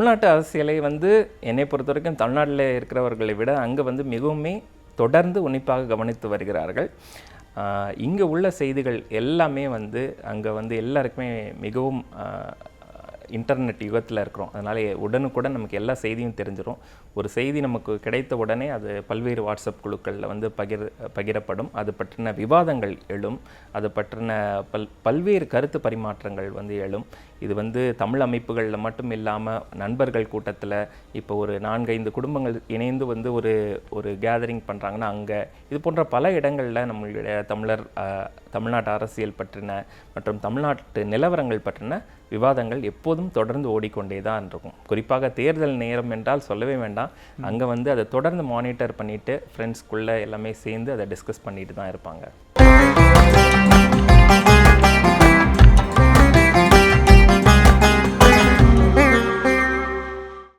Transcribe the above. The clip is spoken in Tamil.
தமிழ்நாட்டு அரசியலை வந்து என்னை பொறுத்த வரைக்கும் தமிழ்நாட்டில் இருக்கிறவர்களை விட அங்கே வந்து மிகவுமே தொடர்ந்து உன்னிப்பாக கவனித்து வருகிறார்கள். இங்கே உள்ள செய்திகள் எல்லாமே வந்து அங்கே வந்து எல்லாருக்குமே மிகவும் இன்டர்நெட் யுகத்தில் இருக்கிறோம். அதனால் உடனுக்குடன் நமக்கு எல்லா செய்தியும் தெரிஞ்சிடும். ஒரு செய்தி நமக்கு கிடைத்த உடனே அது பல்வேறு வாட்ஸ்அப் குழுக்களில் வந்து பகிரப்படும். அது பற்றின விவாதங்கள் எழும். அது பற்றின பல்வேறு கருத்து பரிமாற்றங்கள் வந்து எழும். இது வந்து தமிழ் அமைப்புகளில் மட்டும் இல்லாமல் நண்பர்கள் கூட்டத்தில் இப்போ ஒரு 4-5 குடும்பங்கள் இணைந்து வந்து ஒரு கேதரிங் பண்ணுறாங்கன்னா அங்கே இது போன்ற பல இடங்களில் நம்மளுடைய தமிழ்நாட்டு அரசியல் பற்றின மற்றும் தமிழ்நாட்டு நிலவரங்கள் பற்றின விவாதங்கள் எப்போதும் தொடர்ந்து ஓடிக்கொண்டே தான் இருக்கும். குறிப்பாக தேர்தல் நேரம் என்றால் சொல்லவே வேண்டாம். அங்கே வந்து அதை தொடர்ந்து மானிட்டர் பண்ணிவிட்டு ஃப்ரெண்ட்ஸ்குள்ளே எல்லாமே சேர்ந்து அதை டிஸ்கஸ் பண்ணிட்டு தான் இருப்பாங்க.